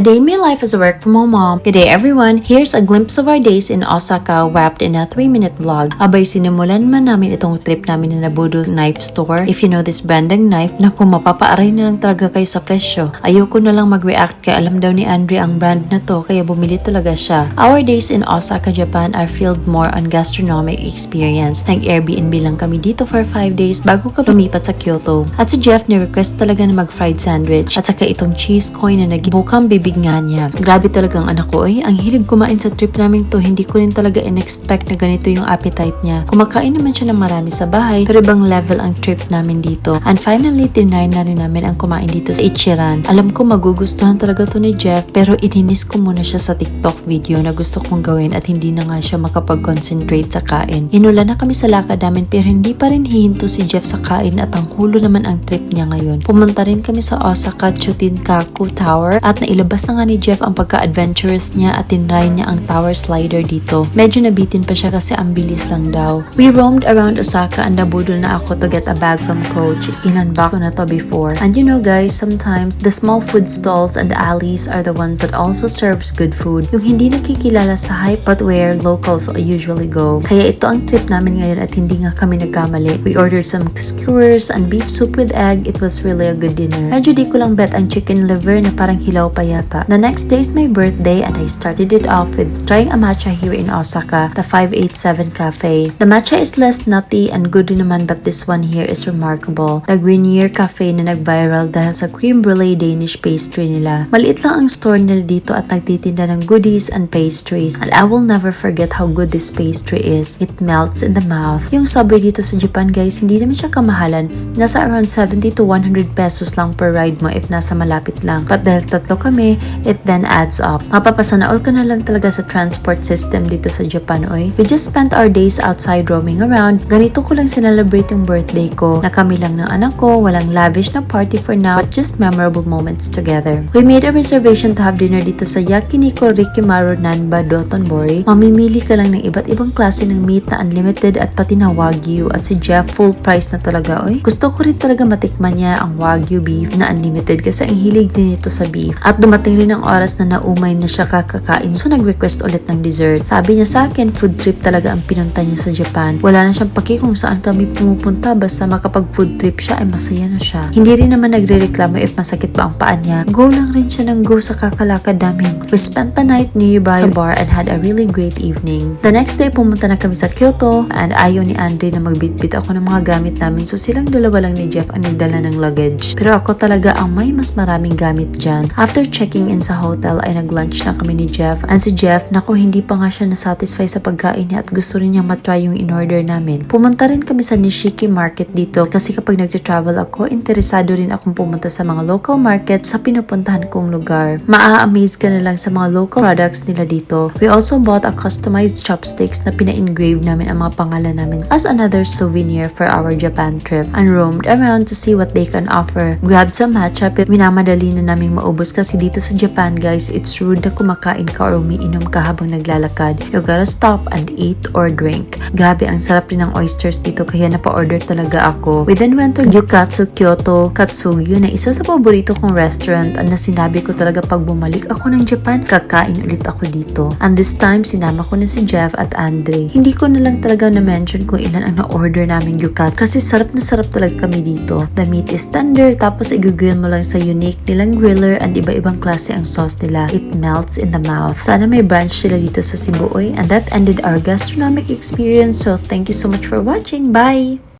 day in my life as a work from home mom. Good day everyone, here's a glimpse of our days in Osaka wrapped in a 3-minute vlog. Abay sinimulan man namin itong trip namin na Budol Knife Store. If you know this branding knife, naku mapapaaray na lang talaga kayo sa presyo. Ayoko na lang mag-react kaya alam daw ni Andre ang brand na to kaya bumili talaga siya. Our days in Osaka, Japan are filled more on gastronomic experience. Nag-Airbnb lang kami dito for 5 days bago ka lumipat sa Kyoto. At si Jeff ni-request talaga na mag-fried sandwich at saka itong cheese coin na nagibukang bibig nga niya. Grabe talagang anak ko ang hilig kumain sa trip namin to. Hindi ko rin talaga in-expect na ganito yung appetite niya. Kumakain naman siya ng marami sa bahay pero ibang level ang trip namin dito. And finally, tinry na rin namin ang kumain dito sa Ichiran. Alam ko magugustuhan talaga to ni Jeff pero ininis ko muna siya sa TikTok video na gusto kong gawin at hindi na nga siya makapag-concentrate sa kain. Hinula na kami sa lakad namin pero hindi pa rin hihinto si Jeff sa kain at ang hulo naman ang trip niya ngayon. Pumunta rin kami sa Osaka Chutinkaku Tower at nailabas na nga ni Jeff ang pagka-adventurous niya at tinry niya ang tower slider dito. Medyo nabitin pa siya kasi ang bilis lang daw. We roamed around Osaka and nabudol na ako to get a bag from Coach. In-unbox ko na to before. And you know guys, sometimes the small food stalls and the alleys are the ones that also serves good food. Yung hindi nakikilala sa hype but where locals usually go. Kaya ito ang trip namin ngayon at hindi nga kami nagkamali. We ordered some skewers and beef soup with egg. It was really a good dinner. Medyo di ko lang bet ang chicken liver na parang hilaw pa yata. The next day is my birthday and I started it off with trying a matcha here in Osaka, the 587 Cafe. The matcha is less nutty and good naman but this one here is remarkable. The Grenier Cafe na nag-viral dahil sa cream brulee Danish pastry nila. Maliit lang ang store nila dito at nagtitinda ng goodies and pastries and I will never forget how good this pastry is. It melts in the mouth. Yung subway dito sa Japan guys, hindi naman siya kamahalan. Nasa around 70 to 100 pesos lang per ride mo if nasa malapit lang. But dahil tatlo kami, it then adds up. Mapapasana all ka na lang talaga sa transport system dito sa Japan, oy. We just spent our days outside roaming around. Ganito ko lang sinelebrate yung birthday ko na kami lang ng anak ko, walang lavish na party for now, but just memorable moments together. We made a reservation to have dinner dito sa Yakiniko Rikimaru Nanba Dotonbori. Mamimili ka lang ng iba't ibang klase ng meat na unlimited at pati na Wagyu at si Jeff full price na talaga, oy. Gusto ko rin talaga matikman niya ang Wagyu beef na unlimited kasi ang hilig din ito sa beef. At dumating rin ang oras na naumay na siya kakakain so nag-request ulit ng dessert. Sabi niya sa akin, food trip talaga ang pinunta niya sa Japan. Wala na siyang paki kung saan kami pumupunta basta makapag food trip siya ay masaya na siya. Hindi rin naman nagre-reklamo if masakit ba ang paa niya. Go lang rin siya ng go sa kakalakad namin. We spent the night nearby sa bar and had a really great evening. The next day pumunta na kami sa Kyoto and ayaw ni Andre na magbitbit ako ng mga gamit namin so silang dalawa lang ni Jeff ang nagdala ng luggage. Pero ako talaga ang may mas maraming gamit dyan. After checking in sa hotel ay nag-lunch na kami ni Jeff and si Jeff, naku hindi pa nga siya nasatisfy sa pagkain niya at gusto rin niya matry yung in-order namin. Pumunta rin kami sa Nishiki Market dito kasi kapag nag-travel ako, interesado rin akong pumunta sa mga local market sa pinupuntahan kong lugar. Maa-amaze ka na lang sa mga local products nila dito. We also bought a customized chopsticks na pina-engrave namin ang mga pangalan namin as another souvenir for our Japan trip and roamed around to see what they can offer. Grabbed some matcha pero minamadali na naming maubos kasi dito sa Japan guys, it's rude na kumakain ka or umiinom ka habang naglalakad. You gotta stop and eat or drink. Grabe, ang sarap rin ng oysters dito kaya napa-order talaga ako. We then went to Gyukatsu Kyoto Katsugyu na isa sa paborito kong restaurant at na sinabi ko talaga pag bumalik ako ng Japan, kakain ulit ako dito. And this time, sinama ko na si Jeff at Andre. Hindi ko na lang talaga na-mention kung ilan ang na-order namin Gyukatsu kasi sarap na sarap talaga kami dito. The meat is tender tapos i-grill mo lang sa unique nilang griller and iba-ibang klase ang sauce nila. It melts in the mouth. Sana may branch sila dito sa Cebu, oy. And that ended our gastronomic experience. So thank you so much for watching. Bye!